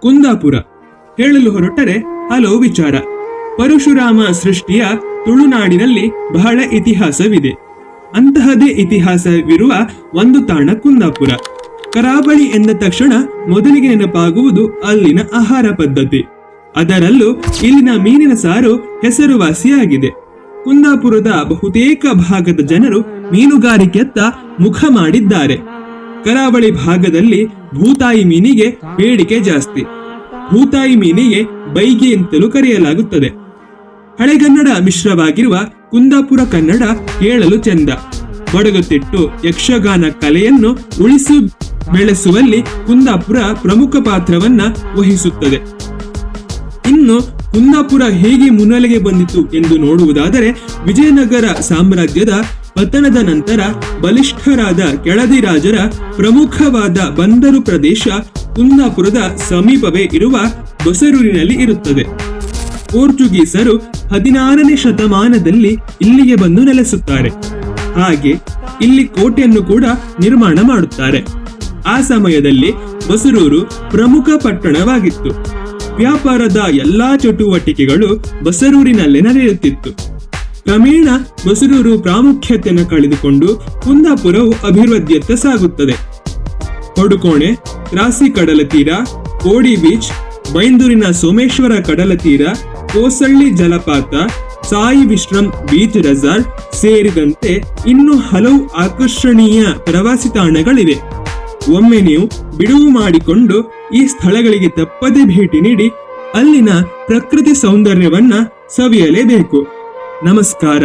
ಕುಂದಾಪುರ ಹೇಳಲು ಹೊರಟರೆ ಹಲವು ವಿಚಾರ. ಪರಶುರಾಮ ಸೃಷ್ಟಿಯ ತುಳುನಾಡಿನಲ್ಲಿ ಬಹಳ ಇತಿಹಾಸವಿದೆ. ಅಂತಹದೇ ಇತಿಹಾಸವಿರುವ ಒಂದು ತಾಣ ಕುಂದಾಪುರ. ಕರಾವಳಿ ಎಂದ ತಕ್ಷಣ ಮೊದಲಿಗೆ ನೆನಪಾಗುವುದು ಅಲ್ಲಿನ ಆಹಾರ ಪದ್ಧತಿ. ಅದರಲ್ಲೂ ಇಲ್ಲಿನ ಮೀನಿನ ಸಾರು ಹೆಸರುವಾಸಿಯಾಗಿದೆ. ಕುಂದಾಪುರದ ಬಹುತೇಕ ಭಾಗದ ಜನರು ಮೀನುಗಾರಿಕೆಯತ್ತ ಮುಖ ಮಾಡಿದ್ದಾರೆ. ಕರಾವಳಿ ಭಾಗದಲ್ಲಿ ಭೂತಾಯಿ ಮೀನಿಗೆ ಬೇಡಿಕೆ ಜಾಸ್ತಿ. ಭೂತಾಯಿ ಮೀನಿಗೆ ಬೈಗೆ ಅಂತಲೂ ಕರೆಯಲಾಗುತ್ತದೆ. ಹಳೆಗನ್ನಡ ಮಿಶ್ರವಾಗಿರುವ ಕುಂದಾಪುರ ಕನ್ನಡ ಕೇಳಲು ಚೆಂದ. ಬಡಗುತಿಟ್ಟು ಯಕ್ಷಗಾನ ಕಲೆಯನ್ನು ಉಳಿಸಿ ಬೆಳೆಸುವಲ್ಲಿ ಕುಂದಾಪುರ ಪ್ರಮುಖ ಪಾತ್ರವನ್ನ ವಹಿಸುತ್ತದೆ. ಇನ್ನು ಕುಂದಾಪುರ ಹೇಗೆ ಮುನ್ನೆಲೆಗೆ ಬಂದಿತು ಎಂದು ನೋಡುವುದಾದರೆ, ವಿಜಯನಗರ ಸಾಮ್ರಾಜ್ಯದ ಪತನದ ನಂತರ ಬಲಿಷ್ಠರಾದ ಕೆಳದಿ ರಾಜರ ಪ್ರಮುಖವಾದ ಬಂದರು ಪ್ರದೇಶ ಕುಂದಾಪುರದ ಸಮೀಪವೇ ಇರುವ ಬಸರೂರಿನಲ್ಲಿ ಇರುತ್ತದೆ. ಪೋರ್ಚುಗೀಸರು 16ನೇ ಶತಮಾನದಲ್ಲಿ ಇಲ್ಲಿಗೆ ಬಂದು ನೆಲೆಸುತ್ತಾರೆ. ಹಾಗೆ ಇಲ್ಲಿ ಕೋಟೆಯನ್ನು ಕೂಡ ನಿರ್ಮಾಣ ಮಾಡುತ್ತಾರೆ. ಆ ಸಮಯದಲ್ಲಿ ಬಸರೂರು ಪ್ರಮುಖ ಪಟ್ಟಣವಾಗಿತ್ತು. ವ್ಯಾಪಾರದ ಎಲ್ಲಾ ಚಟುವಟಿಕೆಗಳು ಬಸರೂರಿನಲ್ಲೇ ನಡೆಯುತ್ತಿತ್ತು. ಕ್ರಮೇಣ ಬಸರೂರು ಪ್ರಾಮುಖ್ಯತೆಯನ್ನು ಕಳೆದುಕೊಂಡು ಕುಂದಾಪುರವು ಅಭಿವೃದ್ಧಿಯತ್ತ ಸಾಗುತ್ತದೆ. ಪಡುಕೋಣೆ, ತ್ರಾಸಿ ಕಡಲ ತೀರ, ಕೋಡಿ ಬೀಚ್, ಬೈಂದೂರಿನ ಸೋಮೇಶ್ವರ ಕಡಲ ತೀರ, ಕೋಸಳ್ಳಿ ಜಲಪಾತ, ಸಾಯಿ ವಿಶ್ರಮ್ ಬೀಚ್ ರೆಸಾರ್ಟ್ ಸೇರಿದಂತೆ ಇನ್ನು ಹಲವು ಆಕರ್ಷಣೀಯ ಪ್ರವಾಸಿ ತಾಣಗಳಿವೆ. ಒಮ್ಮೆ ನೀವು ಬಿಡುವು ಮಾಡಿಕೊಂಡು ಈ ಸ್ಥಳಗಳಿಗೆ ತಪ್ಪದೇ ಭೇಟಿ ನೀಡಿ ಅಲ್ಲಿನ ಪ್ರಕೃತಿ ಸೌಂದರ್ಯವನ್ನ ಸವಿಯಲೇಬೇಕು. ನಮಸ್ಕಾರ.